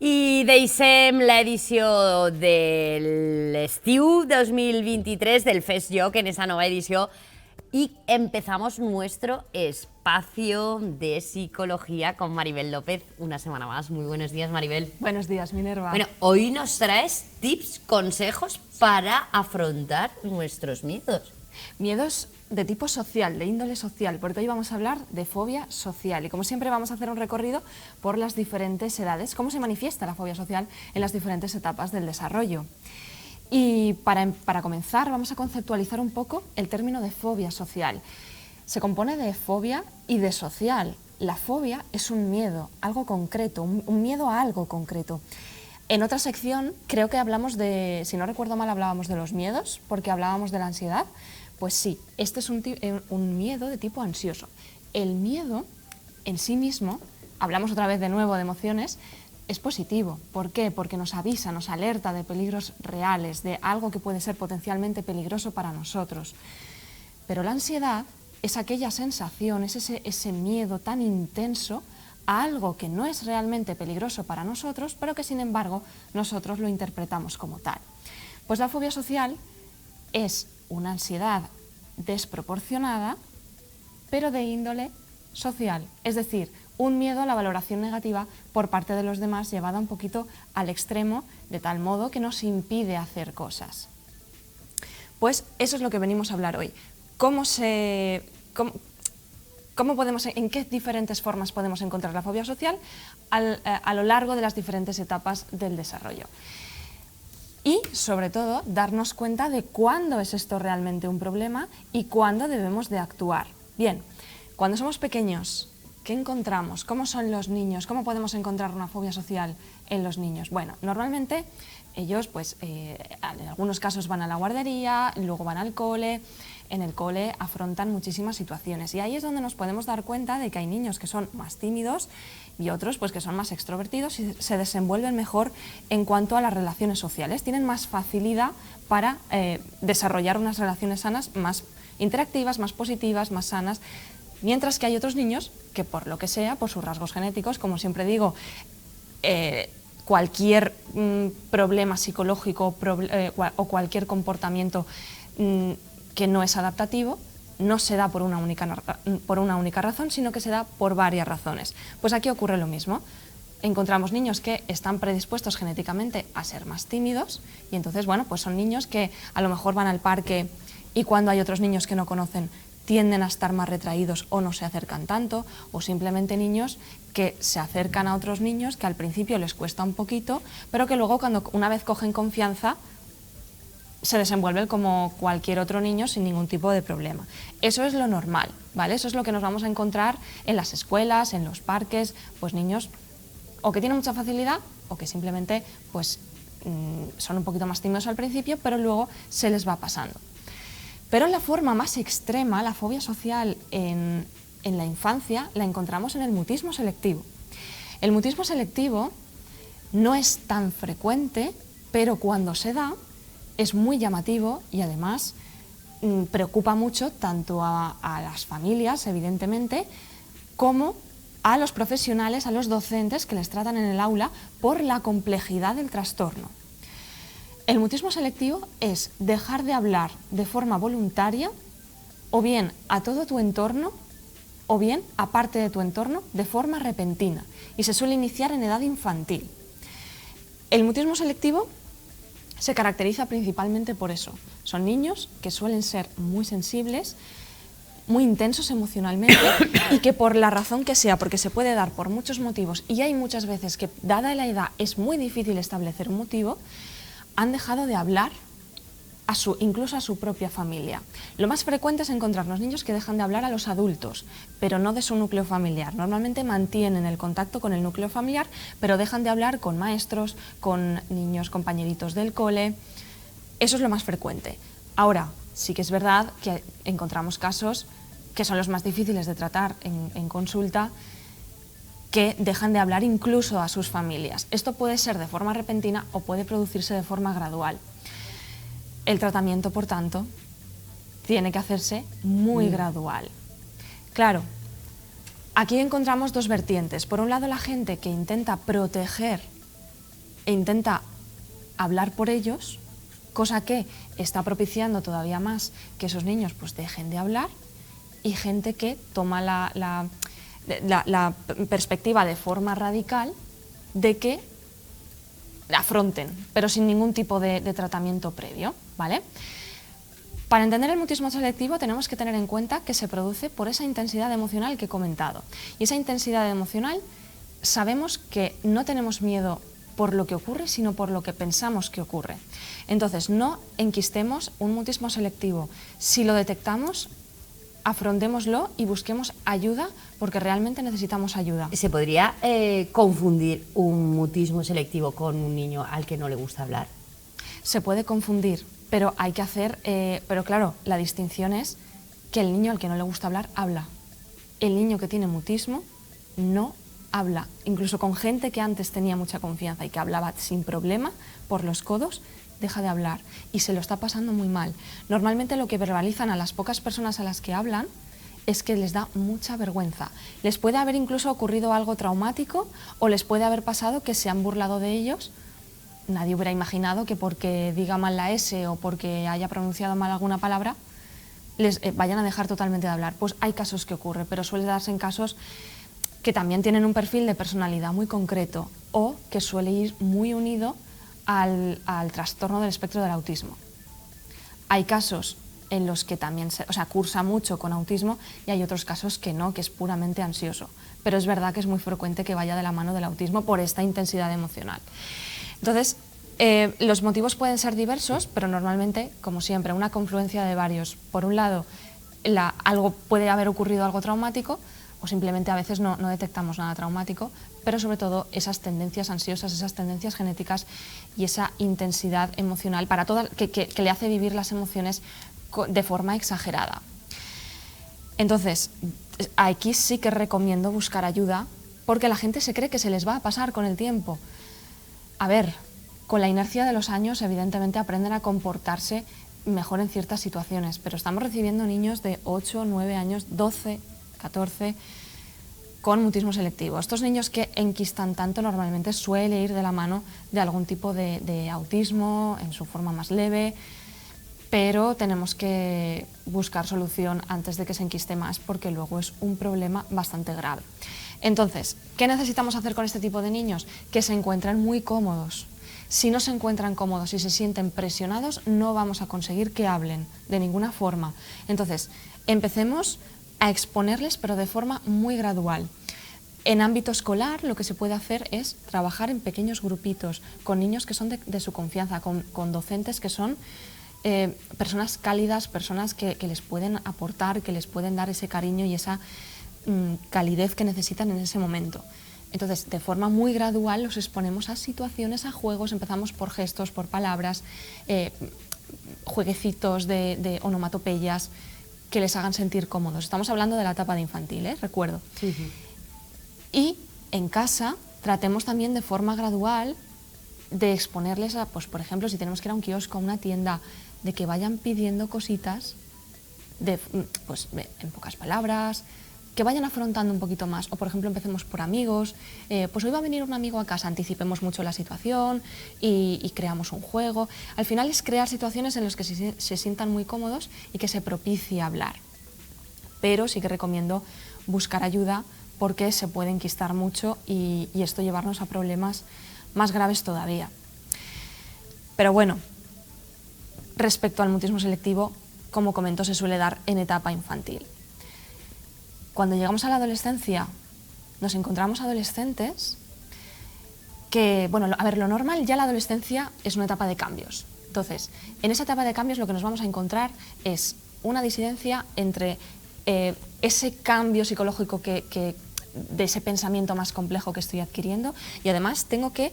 I deixem l'edició de l'estiu 2023 del Fes Lloc en esa nova edició y empezamos nuestro espacio de psicología con Maribel López una semana más. Muy buenos días, Maribel. Buenos días, Minerva. Bueno, hoy nos traes tips, consejos para afrontar nuestros miedos. Miedos de tipo social, de índole social, porque hoy vamos a hablar de fobia social y como siempre vamos a hacer un recorrido por las diferentes edades, cómo se manifiesta la fobia social en las diferentes etapas del desarrollo. Y para comenzar vamos a conceptualizar un poco el término de fobia social. Se compone de fobia y de social. La fobia es un miedo, algo concreto, un miedo a algo concreto. En otra sección creo que hablamos de, si no recuerdo mal, hablábamos de los miedos, porque hablábamos de la ansiedad. Pues sí, este es un miedo de tipo ansioso. El miedo en sí mismo, hablamos otra vez de nuevo de emociones, es positivo. ¿Por qué? Porque nos avisa, nos alerta de peligros reales, de algo que puede ser potencialmente peligroso para nosotros. Pero la ansiedad es aquella sensación, es ese miedo tan intenso a algo que no es realmente peligroso para nosotros, pero que sin embargo nosotros lo interpretamos como tal. Pues la fobia social es una ansiedad desproporcionada, pero de índole social, es decir, un miedo a la valoración negativa por parte de los demás llevada un poquito al extremo, de tal modo que nos impide hacer cosas. Pues eso es lo que venimos a hablar hoy. ¿En qué diferentes formas podemos encontrar la fobia social a lo largo de las diferentes etapas del desarrollo? Y, sobre todo, darnos cuenta de cuándo es esto realmente un problema y cuándo debemos de actuar. Bien, cuando somos pequeños, ¿qué encontramos? ¿Cómo son los niños? ¿Cómo podemos encontrar una fobia social en los niños? Bueno, normalmente ellos, pues, en algunos casos van a la guardería, luego van al cole. En el cole afrontan muchísimas situaciones y ahí es donde nos podemos dar cuenta de que hay niños que son más tímidos y otros pues que son más extrovertidos y se desenvuelven mejor en cuanto a las relaciones sociales, tienen más facilidad para desarrollar unas relaciones sanas, más interactivas, más positivas, más sanas, mientras que hay otros niños que por lo que sea, por sus rasgos genéticos, como siempre digo, cualquier problema psicológico o cualquier comportamiento que no es adaptativo, no se da por una única razón, sino que se da por varias razones. Pues aquí ocurre lo mismo. Encontramos niños que están predispuestos genéticamente a ser más tímidos y entonces, bueno, pues son niños que a lo mejor van al parque y cuando hay otros niños que no conocen tienden a estar más retraídos o no se acercan tanto, o simplemente niños que se acercan a otros niños que al principio les cuesta un poquito, pero que luego una vez cogen confianza se desenvuelven como cualquier otro niño sin ningún tipo de problema. Eso es lo normal, ¿vale? Eso es lo que nos vamos a encontrar en las escuelas, en los parques, pues niños o que tienen mucha facilidad o que simplemente pues, son un poquito más tímidos al principio, pero luego se les va pasando. Pero la forma más extrema, la fobia social en la infancia, la encontramos en el mutismo selectivo. El mutismo selectivo no es tan frecuente, pero cuando se da, es muy llamativo y además preocupa mucho tanto a las familias, evidentemente, como a los profesionales, a los docentes que les tratan en el aula por la complejidad del trastorno. El mutismo selectivo es dejar de hablar de forma voluntaria o bien a todo tu entorno o bien a parte de tu entorno de forma repentina y se suele iniciar en edad infantil. El mutismo selectivo se caracteriza principalmente por eso. Son niños que suelen ser muy sensibles, muy intensos emocionalmente y que por la razón que sea, porque se puede dar por muchos motivos y hay muchas veces que, dada la edad, es muy difícil establecer un motivo, han dejado de hablar incluso a su propia familia. Lo más frecuente es encontrarnos niños que dejan de hablar a los adultos, pero no de su núcleo familiar. Normalmente mantienen el contacto con el núcleo familiar, pero dejan de hablar con maestros, con niños compañeritos del cole. Eso es lo más frecuente. Ahora, sí que es verdad que encontramos casos que son los más difíciles de tratar en consulta, que dejan de hablar incluso a sus familias. Esto puede ser de forma repentina o puede producirse de forma gradual. El tratamiento, por tanto, tiene que hacerse muy gradual. Claro, aquí encontramos dos vertientes. Por un lado, la gente que intenta proteger e intenta hablar por ellos, cosa que está propiciando todavía más que esos niños pues dejen de hablar, y gente que toma la perspectiva de forma radical de que afronten, pero sin ningún tipo de tratamiento previo, ¿vale? Para entender el mutismo selectivo tenemos que tener en cuenta que se produce por esa intensidad emocional que he comentado. Y esa intensidad emocional sabemos que no tenemos miedo por lo que ocurre, sino por lo que pensamos que ocurre. Entonces, no enquistemos un mutismo selectivo. Si lo detectamos, afrontémoslo y busquemos ayuda, porque realmente necesitamos ayuda. ¿Se podría confundir un mutismo selectivo con un niño al que no le gusta hablar? Se puede confundir, pero hay que hacer, pero claro, la distinción es que el niño al que no le gusta hablar, habla. El niño que tiene mutismo no habla. Incluso con gente que antes tenía mucha confianza y que hablaba sin problema por los codos, deja de hablar y se lo está pasando muy mal. Normalmente lo que verbalizan a las pocas personas a las que hablan es que les da mucha vergüenza. Les puede haber incluso ocurrido algo traumático, o les puede haber pasado que se han burlado de ellos. Nadie hubiera imaginado que porque diga mal la S o porque haya pronunciado mal alguna palabra les vayan a dejar totalmente de hablar. Pues hay casos que ocurre, pero suele darse en casos que también tienen un perfil de personalidad muy concreto, o que suele ir muy unido al trastorno del espectro del autismo. Hay casos en los que también cursa mucho con autismo, y hay otros casos que no, que es puramente ansioso. Pero es verdad que es muy frecuente que vaya de la mano del autismo por esta intensidad emocional. Entonces, los motivos pueden ser diversos, pero normalmente, como siempre, una confluencia de varios. Por un lado, puede haber ocurrido algo traumático, o simplemente a veces no detectamos nada traumático, pero sobre todo esas tendencias ansiosas, esas tendencias genéticas y esa intensidad emocional que le hace vivir las emociones de forma exagerada. Entonces, aquí sí que recomiendo buscar ayuda, porque la gente se cree que se les va a pasar con el tiempo. A ver, con la inercia de los años, evidentemente aprenden a comportarse mejor en ciertas situaciones, pero estamos recibiendo niños de 8, 9 años, 12, 14, con mutismo selectivo. Estos niños que enquistan tanto normalmente suele ir de la mano de algún tipo de autismo en su forma más leve, pero tenemos que buscar solución antes de que se enquiste más, porque luego es un problema bastante grave. Entonces, ¿qué necesitamos hacer con este tipo de niños? Que se encuentren muy cómodos. Si no se encuentran cómodos y se sienten presionados, no vamos a conseguir que hablen de ninguna forma. Entonces, empecemos a exponerles, pero de forma muy gradual. En ámbito escolar, lo que se puede hacer es trabajar en pequeños grupitos, con niños que son de su confianza, con docentes que son personas cálidas, personas que les pueden aportar, que les pueden dar ese cariño y esa calidez que necesitan en ese momento. Entonces, de forma muy gradual los exponemos a situaciones, a juegos. Empezamos por gestos, por palabras, jueguecitos de onomatopeyas que les hagan sentir cómodos. Estamos hablando de la etapa de infantil, recuerdo. Y en casa tratemos también de forma gradual de exponerles a, pues, por ejemplo, si tenemos que ir a un kiosco, a una tienda, de que vayan pidiendo cositas en pocas palabras, que vayan afrontando un poquito más. O, por ejemplo, empecemos por amigos. Pues hoy va a venir un amigo a casa, anticipemos mucho la situación y creamos un juego. Al final es crear situaciones en las que se sientan muy cómodos y que se propicie hablar. Pero sí que recomiendo buscar ayuda, porque se puede enquistar mucho y esto llevarnos a problemas más graves todavía. Pero bueno, respecto al mutismo selectivo, como comento, se suele dar en etapa infantil. Cuando llegamos a la adolescencia, nos encontramos adolescentes que, bueno, a ver, lo normal, ya la adolescencia es una etapa de cambios. Entonces, en esa etapa de cambios lo que nos vamos a encontrar es una disidencia entre ese cambio psicológico de ese pensamiento más complejo que estoy adquiriendo, y además tengo que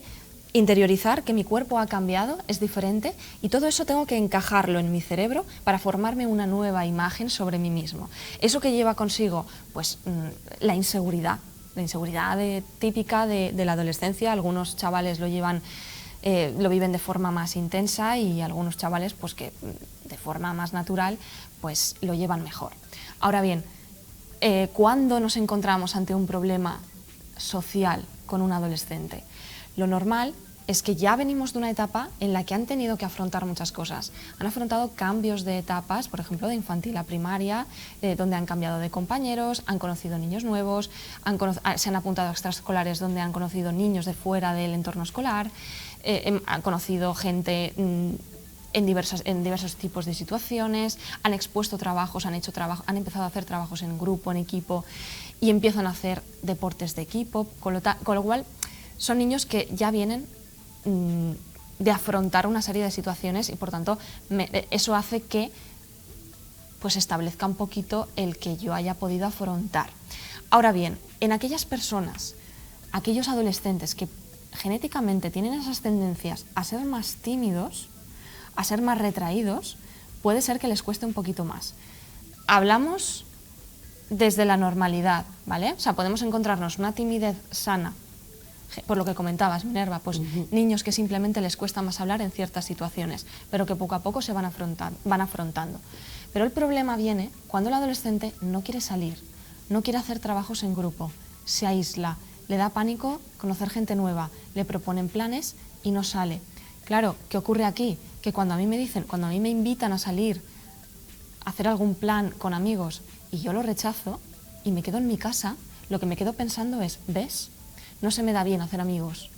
interiorizar que mi cuerpo ha cambiado, es diferente, y todo eso tengo que encajarlo en mi cerebro para formarme una nueva imagen sobre mí mismo. Eso que lleva consigo, pues, la inseguridad típica de la adolescencia. Algunos chavales lo viven de forma más intensa, y algunos chavales, pues, que de forma más natural, pues lo llevan mejor. Ahora bien, ¿cuándo nos encontramos ante un problema social con un adolescente? Lo normal es que ya venimos de una etapa en la que han tenido que afrontar muchas cosas. Han afrontado cambios de etapas, por ejemplo, de infantil a primaria, donde han cambiado de compañeros, han conocido niños nuevos, se han apuntado a extraescolares donde han conocido niños de fuera del entorno escolar, han conocido gente en diversos tipos de situaciones, han expuesto trabajos, han empezado a hacer trabajos en grupo, en equipo, y empiezan a hacer deportes de equipo, con lo cual son niños que ya vienen de afrontar una serie de situaciones y por tanto eso hace que pues establezca un poquito el que yo haya podido afrontar. Ahora bien, en aquellas personas, aquellos adolescentes que genéticamente tienen esas tendencias a ser más tímidos, a ser más retraídos, puede ser que les cueste un poquito más. Hablamos desde la normalidad, ¿vale? O sea, podemos encontrarnos una timidez sana, por lo que comentabas, Minerva, pues niños que simplemente les cuesta más hablar en ciertas situaciones, pero que poco a poco se van afrontando. Pero el problema viene cuando el adolescente no quiere salir, no quiere hacer trabajos en grupo, se aísla, le da pánico conocer gente nueva, le proponen planes y no sale. Claro, ¿qué ocurre aquí? Que cuando a mí me invitan a salir, a hacer algún plan con amigos y yo lo rechazo y me quedo en mi casa, lo que me quedo pensando es, ¿ves? No se me da bien hacer amigos,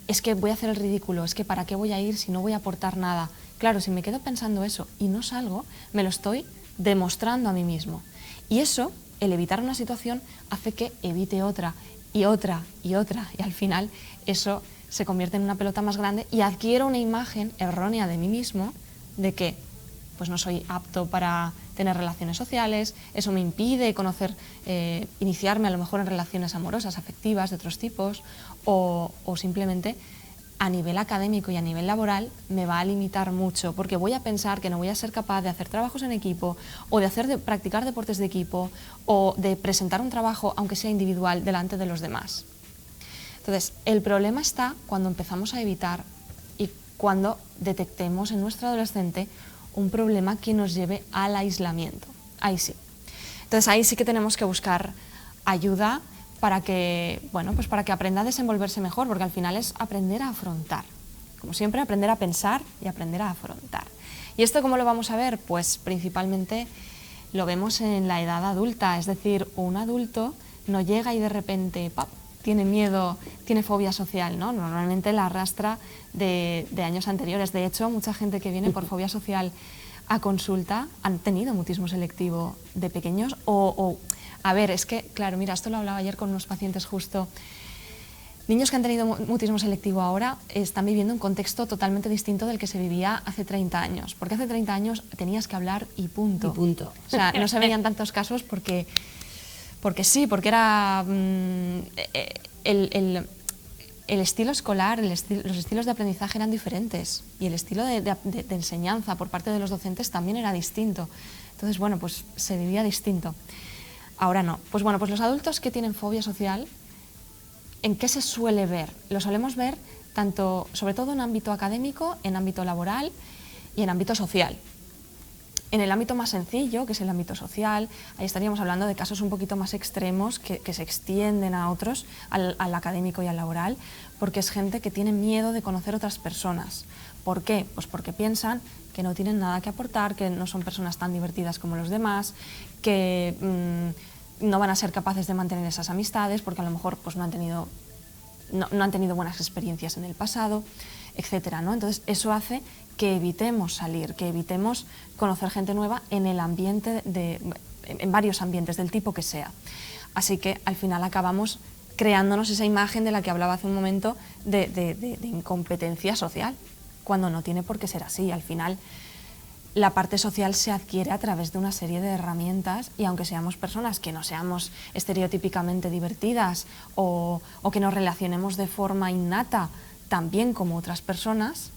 es que voy a hacer el ridículo, es que ¿para qué voy a ir si no voy a aportar nada? Claro, si me quedo pensando eso y no salgo, me lo estoy demostrando a mí mismo. Y eso, el evitar una situación, hace que evite otra, y otra, y otra, y al final eso se convierte en una pelota más grande y adquiero una imagen errónea de mí mismo de que pues no soy apto para tener relaciones sociales, eso me impide iniciarme a lo mejor en relaciones amorosas, afectivas, de otros tipos, o simplemente a nivel académico y a nivel laboral me va a limitar mucho, porque voy a pensar que no voy a ser capaz de hacer trabajos en equipo, o de practicar deportes de equipo, o de presentar un trabajo, aunque sea individual, delante de los demás. Entonces, el problema está cuando empezamos a evitar y cuando detectemos en nuestro adolescente un problema que nos lleve al aislamiento. Ahí sí. Entonces ahí sí que tenemos que buscar ayuda para que aprenda a desenvolverse mejor, porque al final es aprender a afrontar. Como siempre, aprender a pensar y aprender a afrontar. ¿Y esto cómo lo vamos a ver? Pues principalmente lo vemos en la edad adulta, es decir, un adulto no llega y de repente tiene miedo, tiene fobia social, ¿no? Normalmente la arrastra de años anteriores. De hecho, mucha gente que viene por fobia social a consulta han tenido mutismo selectivo de pequeños a ver, es que, claro, mira, esto lo hablaba ayer con unos pacientes justo. Niños que han tenido mutismo selectivo ahora están viviendo un contexto totalmente distinto del que se vivía hace 30 años. Porque hace 30 años tenías que hablar y punto. Y punto. O sea, no se veían tantos casos porque era el estilo escolar, los estilos de aprendizaje eran diferentes y el estilo de enseñanza por parte de los docentes también era distinto. Entonces, bueno, pues se vivía distinto. Ahora no. Pues bueno, pues los adultos que tienen fobia social, ¿en qué se suele ver? Lo solemos ver tanto, sobre todo en ámbito académico, en ámbito laboral y en ámbito social. En el ámbito más sencillo, que es el ámbito social, ahí estaríamos hablando de casos un poquito más extremos que se extienden a otros, al académico y al laboral, porque es gente que tiene miedo de conocer otras personas. ¿Por qué? Pues porque piensan que no tienen nada que aportar, que no son personas tan divertidas como los demás, que no van a ser capaces de mantener esas amistades porque a lo mejor pues, no han tenido buenas experiencias en el pasado, etcétera, ¿no? Entonces eso hace que evitemos salir, que evitemos conocer gente nueva en el ambiente en varios ambientes del tipo que sea. Así que al final acabamos creándonos esa imagen de la que hablaba hace un momento de incompetencia social, cuando no tiene por qué ser así. Al final la parte social se adquiere a través de una serie de herramientas y aunque seamos personas que no seamos estereotípicamente divertidas o que nos relacionemos de forma innata también como otras personas,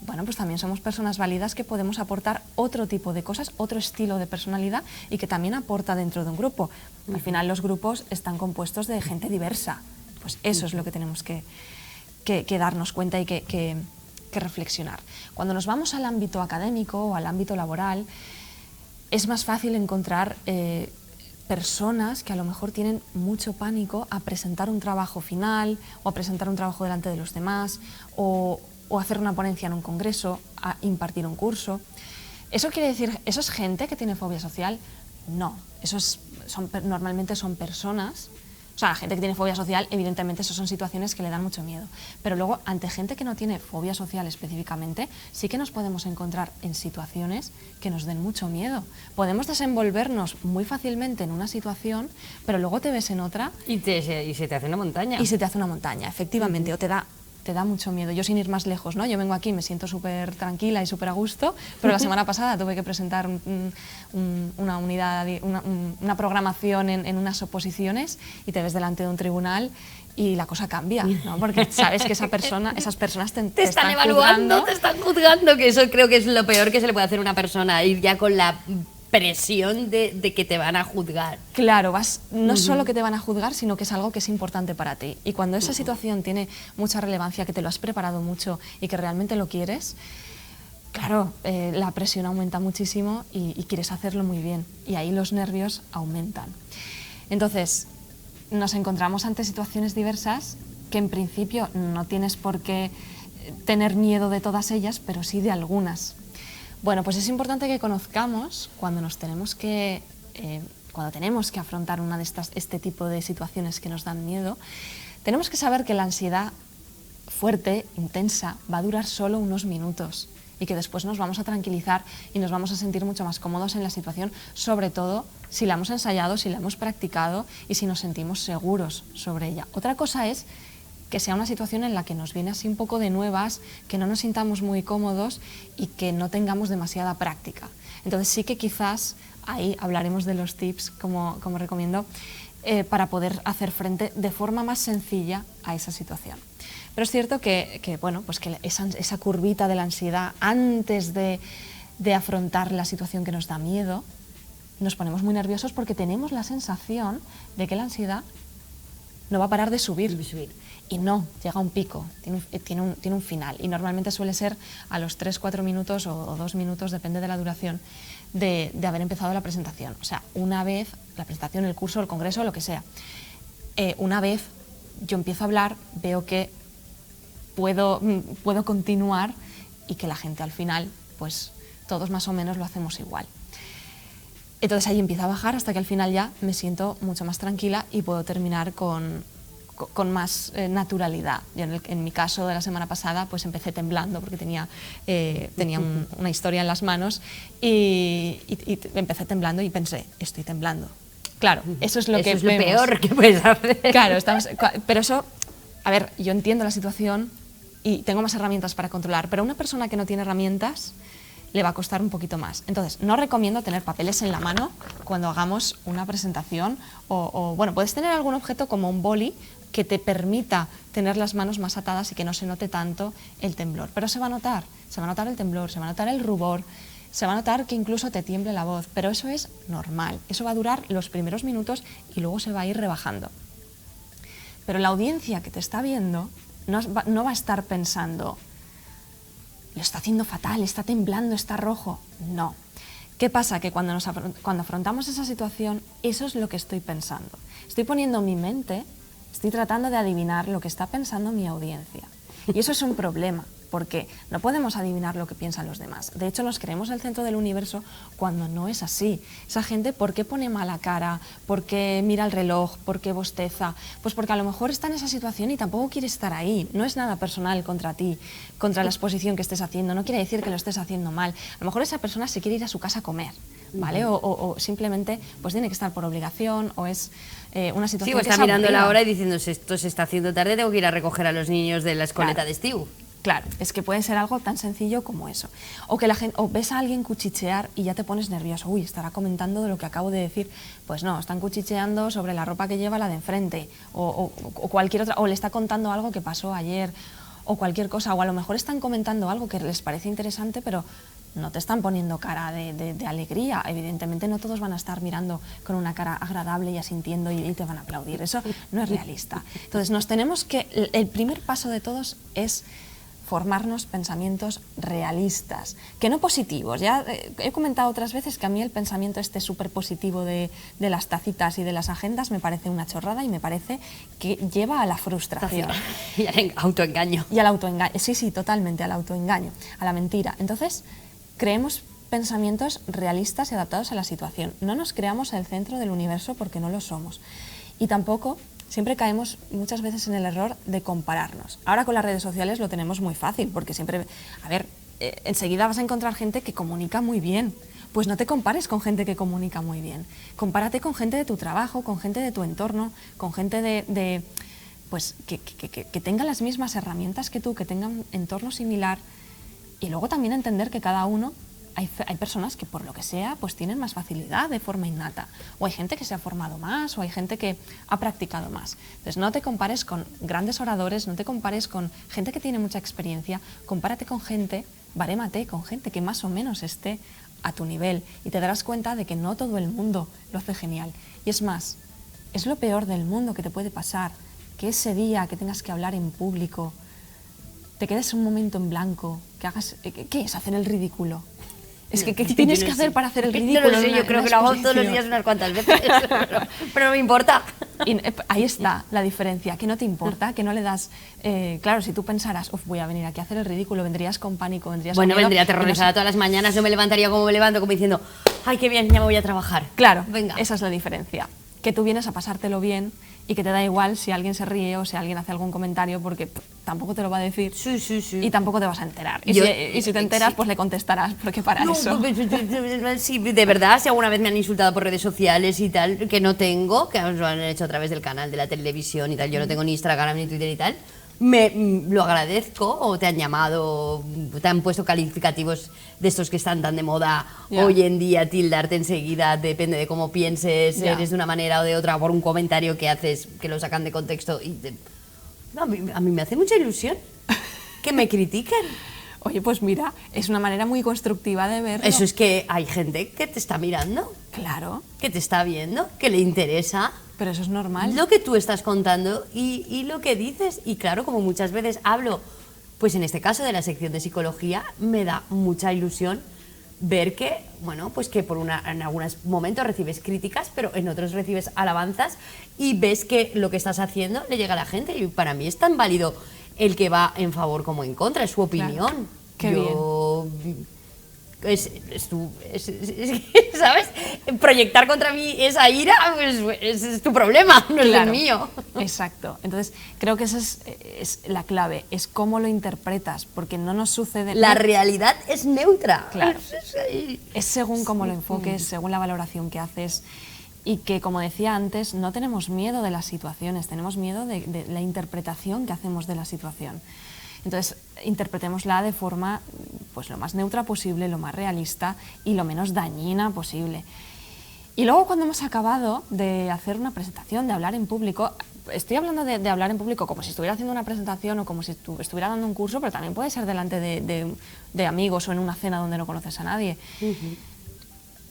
bueno, pues también somos personas válidas que podemos aportar otro tipo de cosas, otro estilo de personalidad y que también aporta dentro de un grupo. Al final los grupos están compuestos de gente diversa, pues eso es lo que tenemos que darnos cuenta y que reflexionar. Cuando nos vamos al ámbito académico o al ámbito laboral, es más fácil encontrar personas que a lo mejor tienen mucho pánico a presentar un trabajo final o a presentar un trabajo delante de los demás o hacer una ponencia en un congreso, a impartir un curso. ¿Eso quiere decir, eso es gente que tiene fobia social? No, normalmente son personas. O sea, la gente que tiene fobia social, evidentemente, eso son situaciones que le dan mucho miedo. Pero luego, ante gente que no tiene fobia social específicamente, sí que nos podemos encontrar en situaciones que nos den mucho miedo. Podemos desenvolvernos muy fácilmente en una situación, pero luego te ves en otra... Y se te hace una montaña. Y se te hace una montaña, efectivamente, o te da mucho miedo. Yo, sin ir más lejos, ¿no? Yo vengo aquí, me siento súper tranquila y súper a gusto, pero la semana pasada tuve que presentar una programación en unas oposiciones y te ves delante de un tribunal y la cosa cambia, ¿no? Porque sabes que esas personas te están evaluando, te están juzgando, que eso creo que es lo peor que se le puede hacer a una persona, ir ya con la presión de que te van a juzgar. Claro, no solo que te van a juzgar, sino que es algo que es importante para ti. Y cuando esa situación tiene mucha relevancia, que te lo has preparado mucho y que realmente lo quieres, claro, la presión aumenta muchísimo y quieres hacerlo muy bien. Y ahí los nervios aumentan. Entonces, nos encontramos ante situaciones diversas que en principio no tienes por qué tener miedo de todas ellas, pero sí de algunas. Bueno, pues es importante que conozcamos cuando tenemos que afrontar este tipo de situaciones que nos dan miedo. Tenemos que saber que la ansiedad fuerte, intensa, va a durar solo unos minutos y que después nos vamos a tranquilizar y nos vamos a sentir mucho más cómodos en la situación, sobre todo si la hemos ensayado, si la hemos practicado y si nos sentimos seguros sobre ella. Otra cosa es que sea una situación en la que nos viene así un poco de nuevas, que no nos sintamos muy cómodos y que no tengamos demasiada práctica. Entonces sí que quizás ahí hablaremos de los tips, como recomiendo, para poder hacer frente de forma más sencilla a esa situación. Pero es cierto que esa curvita de la ansiedad antes de afrontar la situación que nos da miedo, nos ponemos muy nerviosos porque tenemos la sensación de que la ansiedad no va a parar de subir. Y no, llega a un pico, tiene un final y normalmente suele ser a los 3-4 minutos o 2 minutos, depende de la duración de haber empezado la presentación. O sea, una vez la presentación, el curso, el congreso, lo que sea, una vez yo empiezo a hablar, veo que puedo continuar y que la gente al final, pues todos más o menos lo hacemos igual. Entonces ahí empieza a bajar hasta que al final ya me siento mucho más tranquila y puedo terminar con más naturalidad. Yo en mi caso de la semana pasada pues empecé temblando porque tenía una historia en las manos y empecé temblando y pensé, estoy temblando. Claro, eso es lo peor que puedes hacer. Claro, pero eso, a ver, yo entiendo la situación y tengo más herramientas para controlar, pero a una persona que no tiene herramientas le va a costar un poquito más. Entonces, no recomiendo tener papeles en la mano cuando hagamos una presentación bueno, puedes tener algún objeto como un boli que te permita tener las manos más atadas y que no se note tanto el temblor. Pero se va a notar el temblor, se va a notar el rubor, se va a notar que incluso te tiemble la voz, pero eso es normal. Eso va a durar los primeros minutos y luego se va a ir rebajando. Pero la audiencia que te está viendo no va a estar pensando, lo está haciendo fatal, está temblando, está rojo. No. ¿Qué pasa? Que cuando afrontamos esa situación, eso es lo que estoy pensando. Estoy poniendo mi mente, estoy tratando de adivinar lo que está pensando mi audiencia. Y eso es un problema, porque no podemos adivinar lo que piensan los demás. De hecho, nos creemos el centro del universo cuando no es así. Esa gente, ¿por qué pone mala cara? ¿Por qué mira el reloj? ¿Por qué bosteza? Pues porque a lo mejor está en esa situación y tampoco quiere estar ahí. No es nada personal contra ti, contra la exposición que estés haciendo. No quiere decir que lo estés haciendo mal. A lo mejor esa persona se quiere ir a su casa a comer, ¿vale? O simplemente pues tiene que estar por obligación o es una situación sí, o que está mirando aburrida. la hora y diciendo, esto se está haciendo tarde, tengo que ir a recoger a los niños de la escoleta Claro. de estío. Claro, es que puede ser algo tan sencillo como eso. O que o ves a alguien cuchichear y ya te pones nervioso. Uy, estará comentando de lo que acabo de decir. Pues no, están cuchicheando sobre la ropa que lleva la de enfrente o cualquier otra, o le está contando algo que pasó ayer o cualquier cosa. O a lo mejor están comentando algo que les parece interesante, pero no te están poniendo cara de alegría. Evidentemente no todos van a estar mirando con una cara agradable y asintiendo y te van a aplaudir. Eso no es realista. Entonces el primer paso de todos es formarnos pensamientos realistas, que no positivos. Ya he comentado otras veces que a mí el pensamiento este súper positivo de las tacitas y de las agendas me parece una chorrada y me parece que lleva a la frustración. Y al autoengaño. Y al autoengaño, sí, totalmente, al autoengaño, a la mentira. Entonces, creemos pensamientos realistas y adaptados a la situación. No nos creamos el centro del universo porque no lo somos. Y tampoco siempre caemos muchas veces en el error de compararnos. Ahora con las redes sociales lo tenemos muy fácil porque siempre, enseguida vas a encontrar gente que comunica muy bien. Pues no te compares con gente que comunica muy bien. Compárate con gente de tu trabajo, con gente de tu entorno, con gente pues que tenga las mismas herramientas que tú, que tengan un entorno similar. Y luego también entender que cada uno, hay personas que por lo que sea pues tienen más facilidad de forma innata, o hay gente que se ha formado más, o hay gente que ha practicado más. Entonces no te compares con grandes oradores, no te compares con gente que tiene mucha experiencia, compárate con gente, barémate con gente que más o menos esté a tu nivel y te darás cuenta de que no todo el mundo lo hace genial. Y es más, es lo peor del mundo que te puede pasar, que ese día que tengas que hablar en público te quedes un momento en blanco, que hagas, ¿qué es hacer el ridículo? Es que, ¿qué tienes que hacer para hacer el ridículo? No lo sé, yo creo que lo hago todos los días unas cuantas veces, pero no me importa. Y ahí está la diferencia, que no te importa, que no le das... claro, si tú pensaras, voy a venir aquí a hacer el ridículo, vendrías con pánico, vendrías con miedo, vendría aterrorizada todas las mañanas, yo me levantaría como me levanto, como diciendo, ¡ay, qué bien, ya me voy a trabajar! Claro, venga. Esa es la diferencia, que tú vienes a pasártelo bien y que te da igual si alguien se ríe o si alguien hace algún comentario porque tampoco te lo va a decir y tampoco te vas a enterar. Y si te enteras, pues le contestarás, porque para eso... Sí, de verdad, si alguna vez me han insultado por redes sociales y tal, que no tengo, que lo han hecho a través del canal de la televisión y tal, yo no tengo ni Instagram ni Twitter y tal, lo agradezco, o te han llamado, te han puesto calificativos de estos que están tan de moda hoy en día, tildarte enseguida, depende de cómo pienses, eres de una manera o de otra, por un comentario que haces, que lo sacan de contexto. A mí me hace mucha ilusión que me critiquen. Oye, pues mira, es una manera muy constructiva de verlo. Eso es que hay gente que te está mirando. Claro. Que te está viendo, que le interesa. Pero eso es normal. Lo que tú estás contando y lo que dices. Y claro, como muchas veces hablo, pues en este caso de la sección de psicología, me da mucha ilusión ver que, bueno, pues que en algunos momentos recibes críticas, pero en otros recibes alabanzas y ves que lo que estás haciendo le llega a la gente. Y para mí es tan válido el que va en favor como en contra, es su opinión. Claro. Qué bien. ¿Sabes? Proyectar contra mí esa ira, pues es tu problema, no es el mío. Exacto. Entonces, creo que esa es la clave, es cómo lo interpretas, porque no nos sucede... La realidad es neutra. Claro. Es según cómo lo enfoques, según la valoración que haces. Y que, como decía antes, no tenemos miedo de las situaciones, tenemos miedo de la interpretación que hacemos de la situación. Entonces, interpretémosla de forma pues, lo más neutra posible, lo más realista y lo menos dañina posible. Y luego, cuando hemos acabado de hacer una presentación, de hablar en público, estoy hablando de hablar en público como si estuviera haciendo una presentación o como si estuviera dando un curso, pero también puede ser delante de amigos o en una cena donde no conoces a nadie.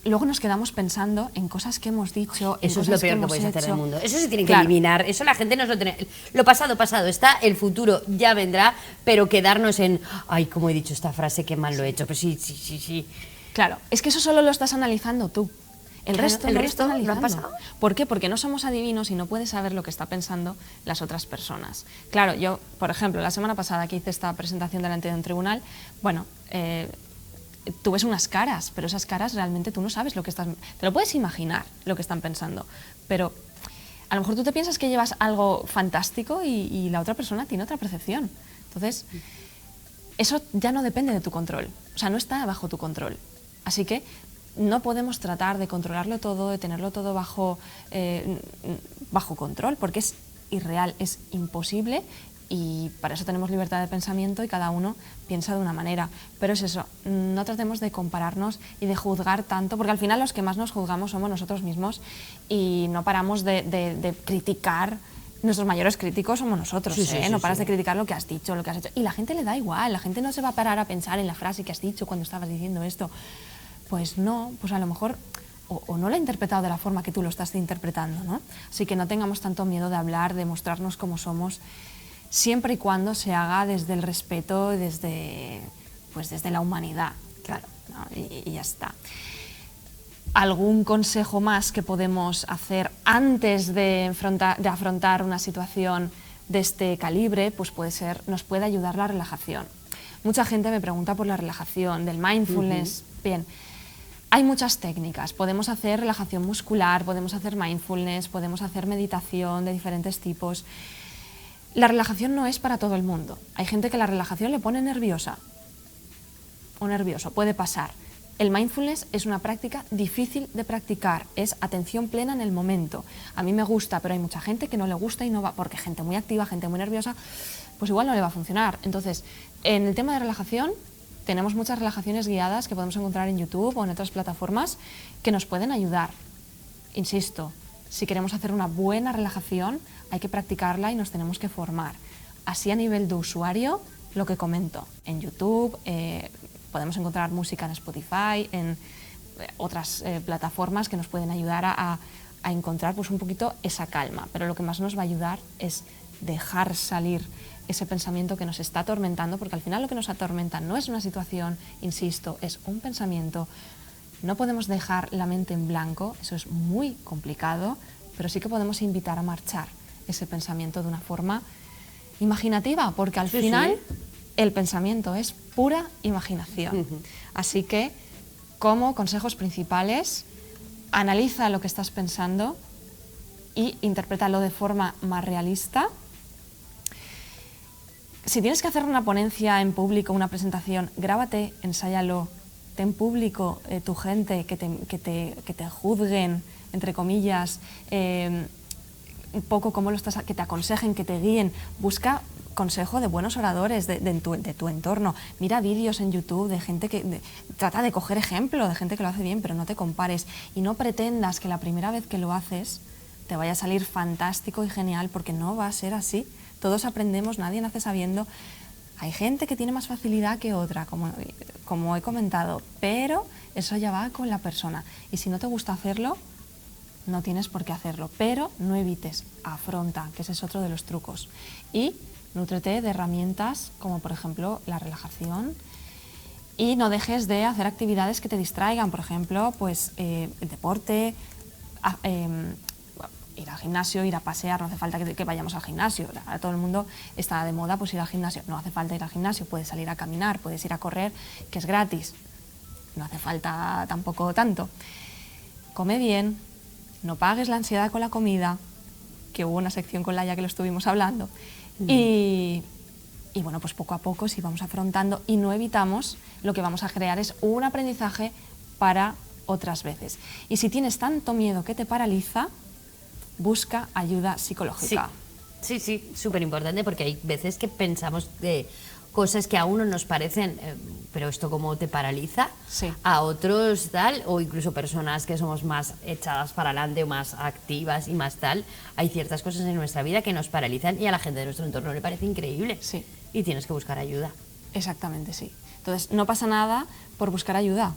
Luego nos quedamos pensando en cosas que hemos dicho. Eso es lo peor que puedes hacer en el mundo. Eso se tiene que eliminar. Eso la gente no lo tiene. Lo pasado, pasado está, el futuro ya vendrá, pero quedarnos en, ay, como he dicho esta frase, qué mal lo he hecho. Pues sí. Claro, es que eso solo lo estás analizando tú. El resto ¿lo han pasado? ¿Por qué? Porque no somos adivinos y no puedes saber lo que está pensando las otras personas. Claro, yo, por ejemplo, la semana pasada que hice esta presentación delante de un tribunal, bueno, tú ves unas caras, pero esas caras realmente tú no sabes lo que están... Te lo puedes imaginar lo que están pensando, pero a lo mejor tú te piensas que llevas algo fantástico y la otra persona tiene otra percepción. Entonces, eso ya no depende de tu control, o sea, no está bajo tu control. Así que no podemos tratar de controlarlo todo, de tenerlo todo bajo control, porque es irreal, es imposible. Y para eso tenemos libertad de pensamiento y cada uno piensa de una manera. Pero es eso, no tratemos de compararnos y de juzgar tanto, porque al final los que más nos juzgamos somos nosotros mismos y no paramos de criticar. Nuestros mayores críticos somos nosotros, no paras de criticar lo que has dicho, lo que has hecho. Y la gente le da igual, la gente no se va a parar a pensar en la frase que has dicho cuando estabas diciendo esto. Pues no, pues a lo mejor... O no lo ha interpretado de la forma que tú lo estás interpretando, ¿no? Así que no tengamos tanto miedo de hablar, de mostrarnos como somos. siempre y cuando se haga desde el respeto, desde la humanidad. Claro. ¿No? Y ya está. ¿Algún consejo más que podemos hacer antes de afrontar una situación de este calibre? Pues nos puede ayudar la relajación. Mucha gente me pregunta por la relajación, del mindfulness. Bien, hay muchas técnicas. Podemos hacer relajación muscular, podemos hacer mindfulness, podemos hacer meditación de diferentes tipos. La relajación no es para todo el mundo. Hay gente que la relajación le pone nerviosa o nervioso, puede pasar. El mindfulness es una práctica difícil de practicar, es atención plena en el momento. A mí me gusta, pero hay mucha gente que no le gusta y no va, porque gente muy activa, gente muy nerviosa, pues igual no le va a funcionar. Entonces, en el tema de relajación, tenemos muchas relajaciones guiadas que podemos encontrar en YouTube o en otras plataformas que nos pueden ayudar. Insisto, si queremos hacer una buena relajación, hay que practicarla y nos tenemos que formar. Así a nivel de usuario, lo que comento, en YouTube, podemos encontrar música en Spotify, en otras plataformas que nos pueden ayudar a encontrar pues, un poquito esa calma. Pero lo que más nos va a ayudar es dejar salir ese pensamiento que nos está atormentando, porque al final lo que nos atormenta no es una situación, insisto, es un pensamiento. No podemos dejar la mente en blanco, eso es muy complicado, pero sí que podemos invitar a marchar ese pensamiento de una forma imaginativa, porque al final el pensamiento es pura imaginación. Así que, como consejos principales, analiza lo que estás pensando y interprétalo de forma más realista. Si tienes que hacer una ponencia en público, una presentación, grábate, ensáyalo, ten público tu gente, que te juzguen, entre comillas, un poco cómo lo estás, que te aconsejen, que te guíen. Busca consejo de buenos oradores de tu entorno. Mira vídeos en YouTube de gente que trata de coger ejemplo de gente que lo hace bien, pero no te compares y no pretendas que la primera vez que lo haces te vaya a salir fantástico y genial, porque no va a ser así. Todos aprendemos, nadie nace sabiendo. Hay gente que tiene más facilidad que otra, como he comentado, pero eso ya va con la persona. Y si no te gusta hacerlo, no tienes por qué hacerlo, pero no evites, afronta, que ese es otro de los trucos. Y nútrete de herramientas como por ejemplo la relajación y no dejes de hacer actividades que te distraigan, por ejemplo, pues el deporte, ir al gimnasio, ir a pasear, no hace falta que vayamos al gimnasio. Ahora todo el mundo está de moda pues ir al gimnasio, no hace falta ir al gimnasio, puedes salir a caminar, puedes ir a correr, que es gratis, no hace falta tampoco tanto. Come bien, no pagues la ansiedad con la comida, que hubo una sección con Laia que lo estuvimos hablando, y bueno, pues poco a poco si vamos afrontando y no evitamos, lo que vamos a crear es un aprendizaje para otras veces. Y si tienes tanto miedo que te paraliza, busca ayuda psicológica. Sí, súper importante, porque hay veces que pensamos de cosas que a uno nos parecen, pero esto cómo te paraliza, a otros tal, o incluso personas que somos más echadas para adelante o más activas y más tal, hay ciertas cosas en nuestra vida que nos paralizan y a la gente de nuestro entorno le parece increíble. Sí. Y tienes que buscar ayuda. Exactamente, sí. Entonces, no pasa nada por buscar ayuda,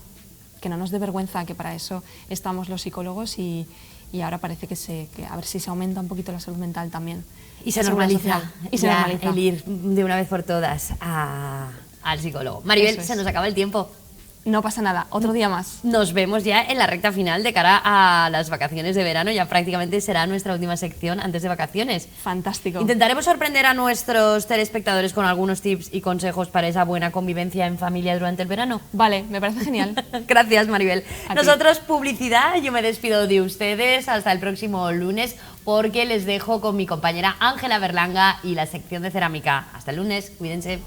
que no nos dé vergüenza, que para eso estamos los psicólogos y ahora parece que a ver si se aumenta un poquito la salud mental también. Y se normaliza, el ir de una vez por todas al psicólogo. Maribel, se nos acaba el tiempo. No pasa nada, otro día más. Nos vemos ya en la recta final de cara a las vacaciones de verano, ya prácticamente será nuestra última sección antes de vacaciones. Fantástico. Intentaremos sorprender a nuestros telespectadores con algunos tips y consejos para esa buena convivencia en familia durante el verano. Vale, me parece genial. Gracias, Maribel. A Nosotros, publicidad, yo me despido de ustedes hasta el próximo lunes, porque les dejo con mi compañera Ángela Berlanga y la sección de cerámica. Hasta el lunes, cuídense.